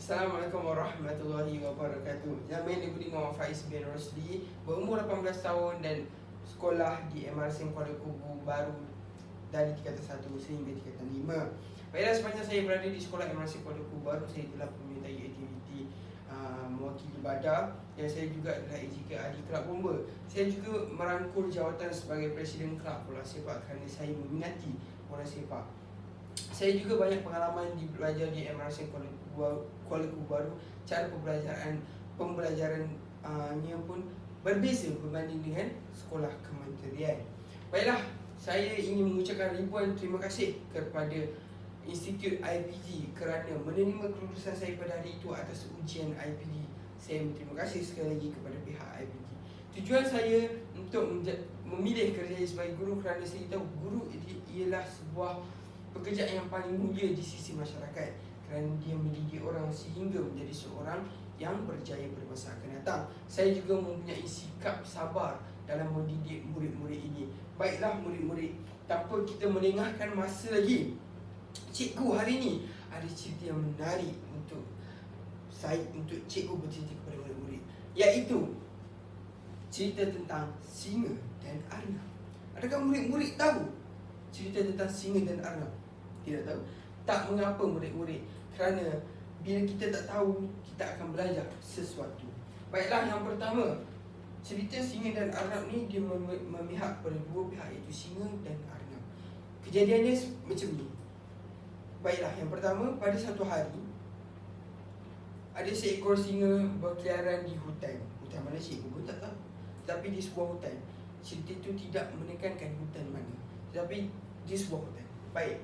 Assalamualaikum warahmatullahi wabarakatuh. Nama saya Nurudin Muhammad Faiz bin Rosli, berumur 18 tahun dan sekolah di MRC Kuala Kubu baru dari tingkatan 1 sehingga tingkatan 5. Baiklah, sepanjang saya berada di sekolah MRC Kuala Kubu baru, saya telah menyertai aktiviti mewakili badan, dan saya juga adalah AJK ahli kelab bomba. Saya juga merangkul jawatan sebagai Presiden Kelab Bola Sepak kerana saya meminati bola sepak. Saya juga banyak pengalaman di belajar di MRC Kuala Kubu baru. Cara pembelajarannya pun berbeza berbanding dengan sekolah kementerian. Baiklah, saya ingin mengucapkan ribuan terima kasih kepada Institut IPG kerana menerima kelulusan saya pada hari itu atas ujian IPG. Saya berterima kasih sekali lagi kepada pihak IPG. Tujuan saya untuk memilih kerja sebagai guru kerana saya tahu guru ialah sebuah pekerjaan yang paling mulia di sisi masyarakat kerana dia mendidik orang sehingga menjadi seorang yang berjaya pada masa akan datang. Saya juga mempunyai sikap sabar dalam mendidik murid-murid ini. Baiklah murid-murid, tanpa kita melengahkan masa lagi, cikgu hari ini ada cerita yang menarik untuk cikgu bercerita kepada murid-murid, iaitu cerita tentang singa dan arnab. Adakah murid-murid tahu cerita tentang singa dan arnab? Tidak tahu? Tak mengapa murid-murid, kerana bila kita tak tahu, kita akan belajar sesuatu. Baiklah, yang pertama, cerita singa dan arnab ni dia memihak pada dua pihak, iaitu singa dan arnab. Kejadiannya macam ni. Baiklah, yang pertama, pada satu hari ada seekor singa berkeliaran di hutan. Hutan mana cikgu pun tak tahu, tetapi di sebuah hutan. Cerita itu tidak menekankan hutan mana, tetapi di sebuah hutan. Baik,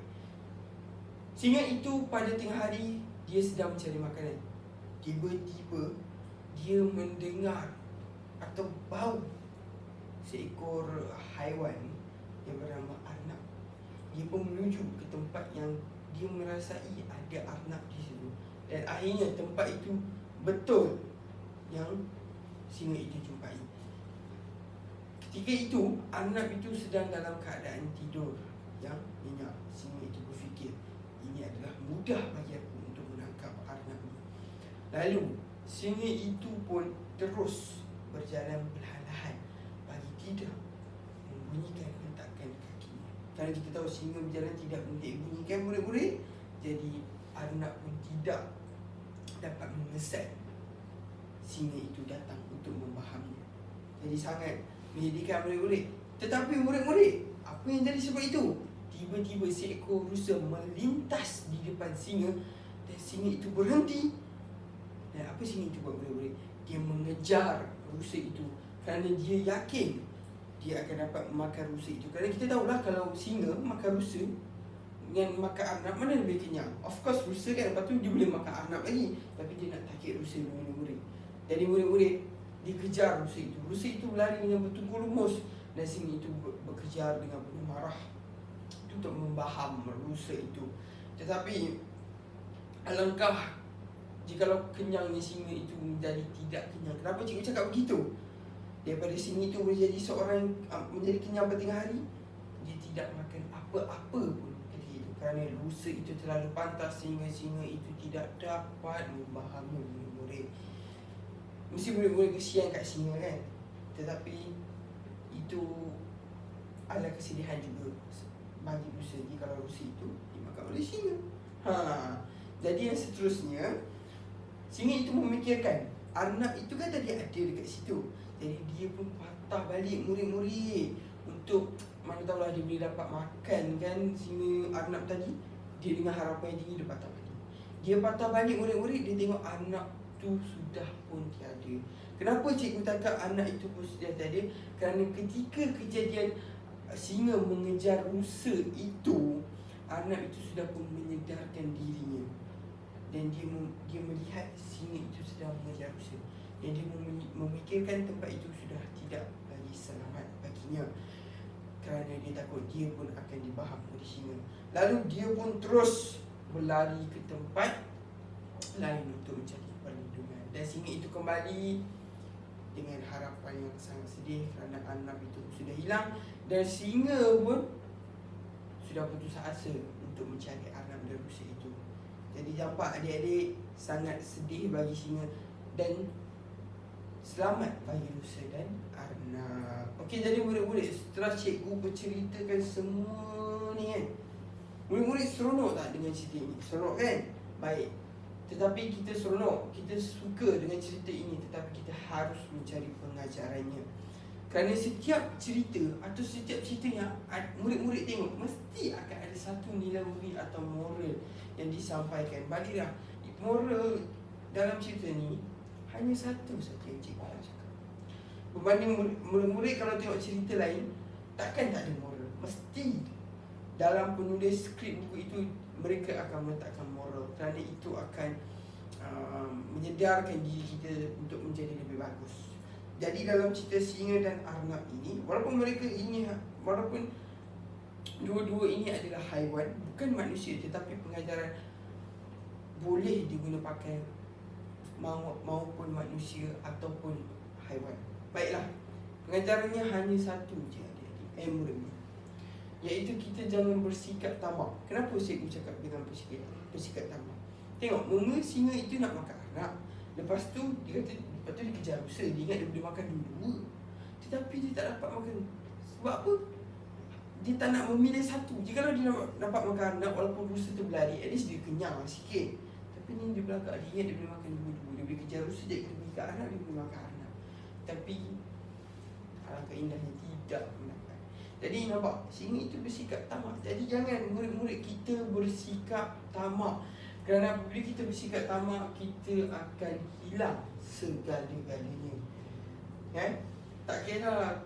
singa itu pada tengah hari dia sedang mencari makanan. Tiba-tiba dia mendengar atau bau seekor haiwan yang bernama arnab. Dia pun menuju ke tempat yang dia merasai ada arnab di situ, dan akhirnya tempat itu betul yang singa itu jumpai. Ketika itu arnab itu sedang dalam keadaan tidur yang nyenyak. Singa itu berfikir, ini adalah mudah bagi aku untuk menangkap arnab ini. Lalu singa itu pun terus berjalan perlahan-lahan bagi tidak membunyikan hentakan kakinya. Kerana kita tahu singa berjalan tidak membunyikan murid-murid, jadi arnab pun tidak dapat mengesan singa itu datang untuk membahamnya. Jadi sangat menyedihkan murid-murid. Tetapi murid-murid, apa yang jadi sebab itu? Tiba-tiba seekor rusa melintas di depan singa, dan singa itu berhenti. Dan apa singa itu buat murid-murid? Dia mengejar rusa itu kerana dia yakin dia akan dapat memakan rusa itu. Kerana kita tahulah kalau singa makan rusa dengan makan arnab, mana lebih kenyang? Of course rusa kan, lepas tu dia boleh makan arnab lagi, tapi dia nak takik rusa murid-murid. Jadi murid-murid dikejar rusa itu. Rusa itu berlari dengan bertungkus lumus, dan singa itu bekerja dengan penuh marah untuk membaham rusa itu. Tetapi alangkah jikalau kenyangnya singa itu menjadi tidak kenyang. Kenapa cikgu cakap begitu? Daripada singa itu menjadi menjadi kenyang pada tengah hari, dia tidak makan apa-apa pun ketika itu, kerana rusa itu terlalu pantas sehingga singa itu tidak dapat membahamnya murid-murid. Mesti murid-murid kesian kat singa kan? Tetapi itu adalah kesedihan juga bagi rusa jika rusa itu dimakan oleh singa. Jadi yang seterusnya, singa itu memikirkan arnab itu kan tadi ada dekat situ. Jadi dia pun patah balik murid-murid untuk mana tahulah dia boleh dapat makan kan singa arnab tadi. Dia dengan harapan yang tinggi dia patah balik. Dia patah balik murid-murid, dia tengok arnab tu sudah pun tiada. Kenapa cikgu cakap anak itu pun sudah tiada? Kerana ketika kejadian singa mengejar rusa itu, arnab itu sudah pun menyedarkan dirinya, dan dia melihat singa itu sedang mengejar rusa, dan dia memikirkan tempat itu sudah tidak lagi selamat baginya, kerana dia takut dia pun akan dibaham oleh singa. Lalu dia pun terus berlari ke tempat lain untuk mencari perlindungan, dan singa itu kembali dengan harapan yang sangat sedih kerana arnab itu sudah hilang, dan singa pun sudah putus asa untuk mencari arnab dan rusa itu. Jadi nampak adik-adik sangat sedih bagi singa dan selamat bagi rusa dan arnab. Okey, jadi murid-murid, setelah cikgu berceritakan semua ni kan, murid-murid seronok tak dengan cerita ini? Seronok kan? Baik. Tetapi kita seronok, kita suka dengan cerita ini, tetapi kita harus mencari pengajarannya. Kerana setiap cerita atau setiap cerita yang murid-murid tengok, mesti akan ada satu nilai atau moral yang disampaikan. Baliklah, moral dalam cerita ni hanya satu saja yang cikgu nak cakap. Berbanding murid-murid kalau tengok cerita lain, takkan tak ada moral. Mesti dalam penulis skrip buku itu mereka akan meletakkan moral, kerana itu akan menyedarkan diri kita untuk menjadi lebih bagus. Jadi dalam cerita singa dan arnab ini, walaupun dua-dua ini adalah haiwan, bukan manusia, tetapi pengajaran boleh diguna pakai maupun manusia ataupun haiwan. Baiklah, pengajarannya hanya satu je adik-adik, murid-murid, iaitu kita jangan bersikap tamak. Kenapa cikgu cakap dengan bersikap tamak? Tengok, mula singa itu nak makan arnab. Lepas tu dia kejar rusa. Dia ingat dia boleh makan dua, tetapi dia tak dapat makan. Sebab apa? Dia tak nak memilih satu. Jika dia dapat makan arnab, walaupun rusa tu berlari, at least dia kenyang sikit. Tapi ni dia belakang, dia ingat dia boleh makan dua-dua. Dia boleh kejar rusa, dia pergi ke arnab, dia boleh makan arnab. Tapi alangkah indahnya tidak mendapat. Jadi nampak, singa itu bersikap tamak. Jadi jangan murid-murid kita bersikap tamak. Kerana apabila kita bersikap tamak, kita akan hilang segala-galanya. Kan? Tak kira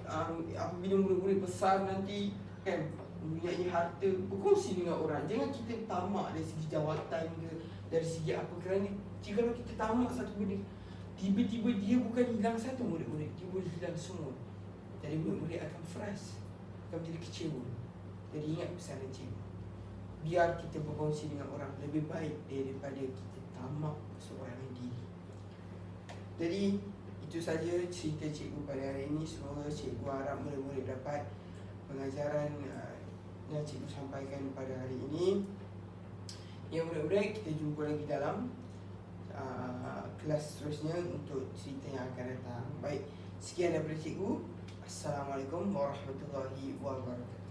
apabila murid-murid besar nanti kan, mempunyai harta, berkongsi dengan orang. Jangan kita tamak dari segi jawatan ke, dari segi apa. Kerana jika kita tamak satu benda, tiba-tiba dia bukan hilang satu murid-murid, dia boleh hilang semua. Jadi murid-murid akan frust, akan menjadi kecewa. Jadi ingat pesanan cikgu, biar kita berkongsi dengan orang lebih baik daripada kita tamak seorang diri. Jadi itu saja cerita cikgu pada hari ini. Semoga cikgu harap murid-murid dapat pengajaran yang cikgu sampaikan pada hari ini. Yang murid-murid, kita jumpa lagi dalam kelas seterusnya untuk cerita yang akan datang. Baik, sekian daripada cikgu. Assalamualaikum warahmatullahi wabarakatuh.